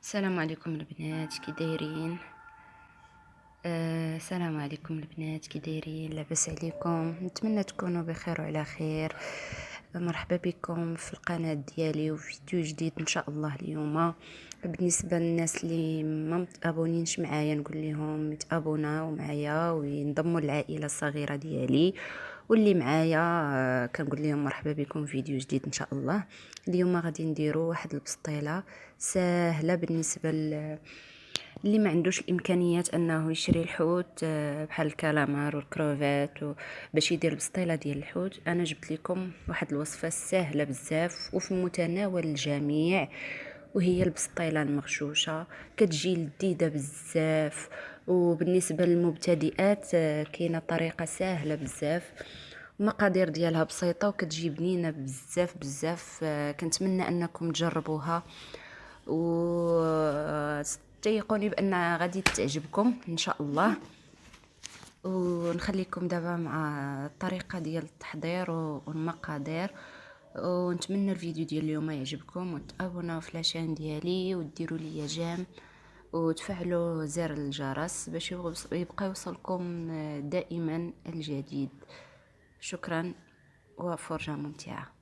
السلام عليكم البنات، كي دايرين؟ السلام عليكم البنات، كي دايرين؟ لاباس عليكم؟ نتمنى تكونوا بخير وعلى خير. مرحبا بكم في القناه ديالي وفيديو جديد ان شاء الله اليوم. بالنسبه للناس اللي ما متابونينش معايا نقول لهم يتابوناو معايا وينضموا للعائله الصغيره ديالي، واللي معايا كنقول لهم مرحبا بكم في فيديو جديد ان شاء الله. اليوم غادي نديروا واحد البسطيله سهله بالنسبه اللي ما عندوش الامكانيات انه يشري الحوت، بحال الكالامار والكروفات باش يدير البسطيله ديال الحوت. انا جبت لكم واحد الوصفه سهله بزاف وفي متناول الجميع، وهي البسطيله المغشوشه. كتجي لذيذه بزاف، وبالنسبه للمبتدئات كاينه طريقه سهله بزاف، المقادير ديالها بسيطه وكتجي بنينه بزاف بزاف. كنتمنى انكم تجربوها وتيقوني بان غادي تعجبكم ان شاء الله. ونخليكم دابا مع الطريقه ديال التحضير والمقادير، ونتمنى الفيديو ديال اليوم يعجبكم، وتابوناو في لاشين ديالي وديروا لي جيم وتفعلوا زر الجرس باش يبقى يوصلكم دائما الجديد. شكرا وفرجه ممتعه.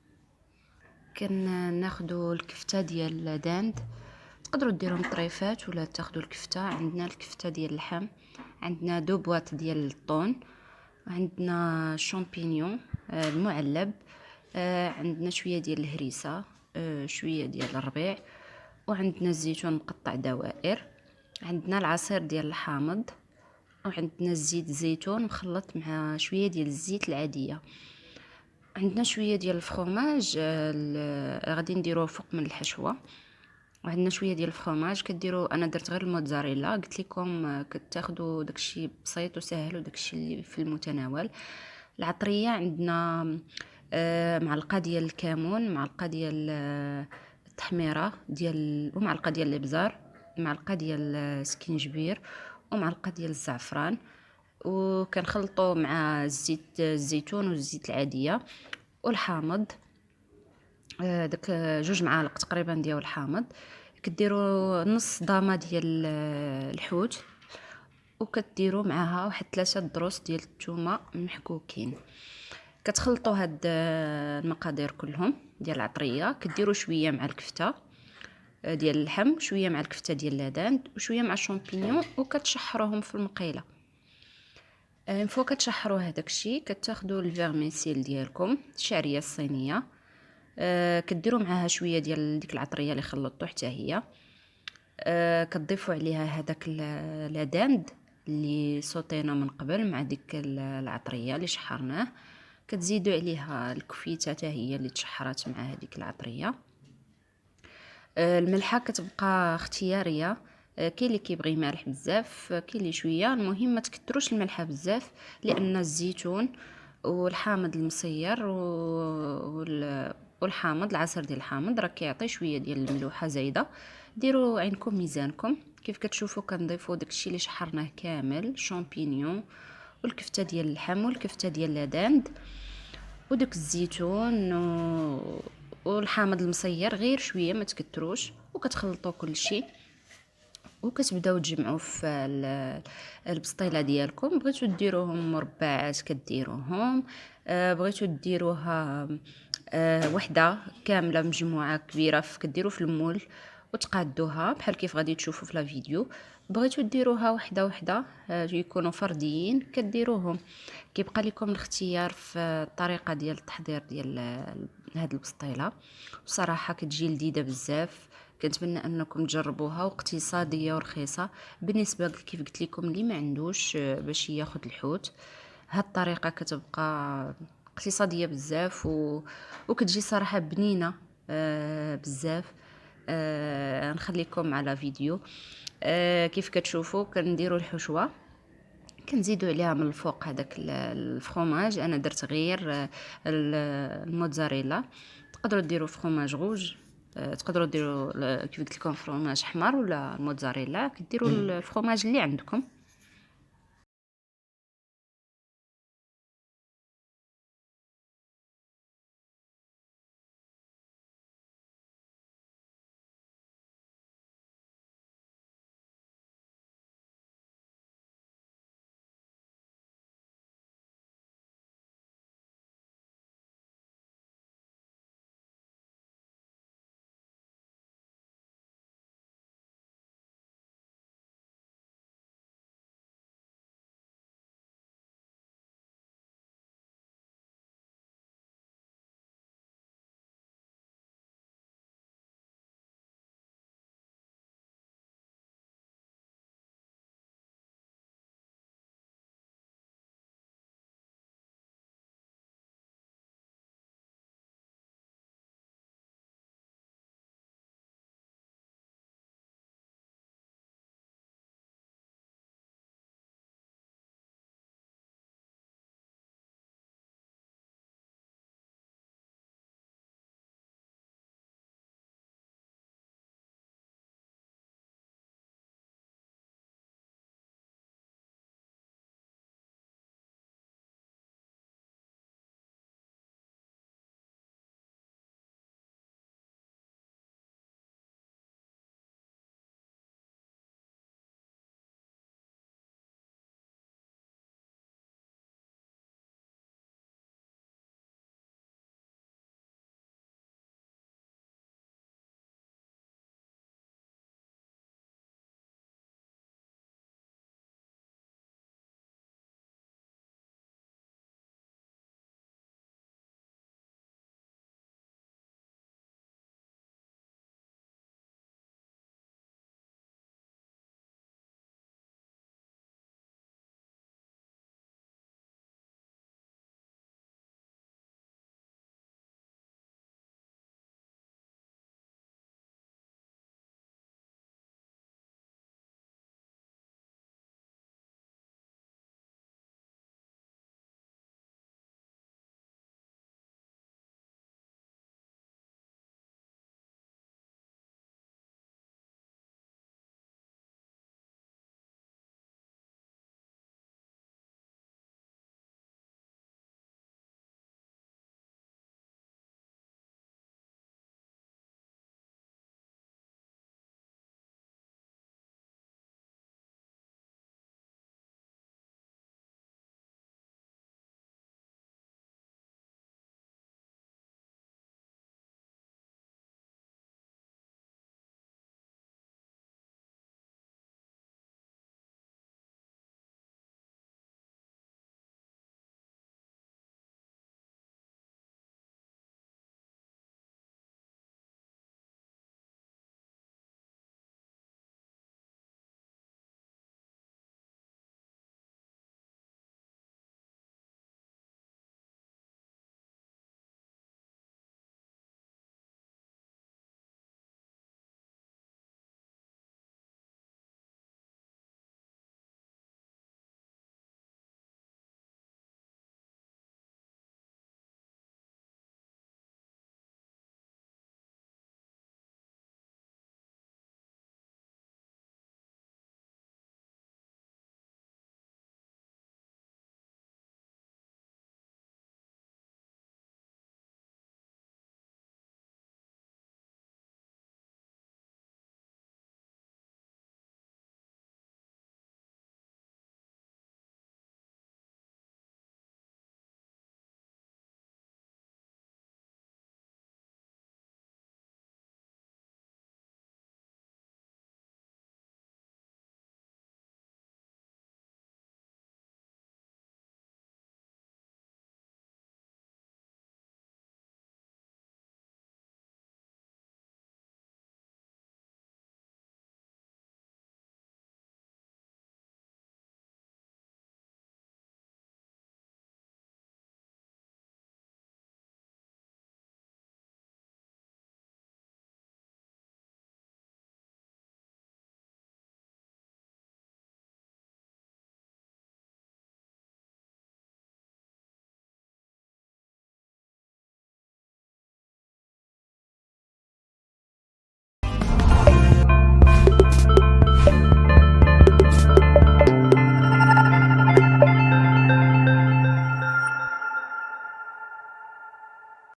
ناخدو الكفته ديال الداند، تقدروا ديروا طريفات ولا تاخدوا الكفته. عندنا الكفته ديال اللحم، عندنا دو بواط ديال الطون، عندنا شامبينيون المعلب، عندنا شويه ديال الهريسه، شويه ديال الربيع، وعندنا الزيتون مقطع دوائر، عندنا العصير ديال الحامض، وعندنا الزيت الزيتون مخلط مع شويه ديال الزيت العاديه. عندنا شويه ديال الفرomاج غادي نديروه فوق من الحشوه، وعندنا شويه ديال الفرomاج كديروا. انا درت غير الموتزاريلا، قلت لكم كتاخذوا داكشي بسيط وسهل وداكشي اللي في المتناول. العطريه عندنا معلقه ديال الكمون، معلقه ديال التحميره ديال، ومعلقه ديال الابزار، معلقه ديال السكينجبير، ومعلقه ديال الزعفران، وكنخلطوا مع الزيت الزيتون والزيت العاديه والحامض. داك 2 معالق تقريبا ديال الحامض. كديروا نص ضامه ديال الحوت، وكديروا معاها واحد 3 دروس ديال الثومه محكوكين. كتخلطوا هاد المقادير كلهم ديال العطريه، كديروا شويه مع الكفته ديال اللحم، شويه مع الكفته ديال لاداند، وشويه مع الشامبينيون، وكتشحروهم في المقيله. فوق كتشحروا هذاك الشيء كتاخذوا الفيرميسيل ديالكم، الشعريه الصينيه، كديروا معاها شويه ديال ديك العطريه اللي خلطتو حتى هي. كتضيفوا عليها هذاك لاداند اللي صوتينا من قبل مع ديك العطريه اللي شحرناه. كتزيدوا عليها الكفيته حتى هي اللي تشحرات مع هذيك العطريه. الملحه كتبقى اختياريه، كاين اللي كيبغي مالح بزاف، كاين اللي شويه. المهم ما تكثروش الملحه بزاف، لان الزيتون والحامض المصير والحامض، العصير ديال الحامض راه كيعطي شويه ديال الملوحه زايده. ديروا عينكم ميزانكم. كيف كتشوفوا كنضيفوا داكشي اللي شحرناه كامل، شامبينيون والكفته ديال اللحم والكفته ديال لاداند وداك الزيتون والحامض المصير غير شويه، ما تكتروش، وكتخلطوا كل شيء وكتبداو تجمعوا في البسطيله ديالكم. بغيتو ديروهم مربعات كديروهم، بغيتو ديروها وحده كامله مجموعه كبيره كديروا في المول وتقادوها بحال كيف غادي تشوفوا في لا فيديو. بغيتو ديروها وحده وحده يكونوا فرديين كديروهم. كيبقى لكم الاختيار في الطريقه ديال التحضير ديال هاد البسطيله. بصراحه كتجي لذيذه بزاف، كنتمنى انكم تجربوها، واقتصاديه ورخيصه بالنسبه كيف قلت لكم اللي ما عندوش باش ياخذ الحوت. هاد الطريقه كتبقى اقتصاديه بزاف وكتجي صراحه بنينه بزاف. نخليكم على فيديو. كيف كتشوفوا كنديروا الحشوه، كنزيدوا عليها من الفوق هذاك الفرomاج. انا درت غير الموتزاريلا. تقدروا ديروا فرomاج غوج، تقدروا ديروا كيف قلت لكم فرomاج حمر ولا الموتزاريلا، كديروا الفرomاج اللي عندكم.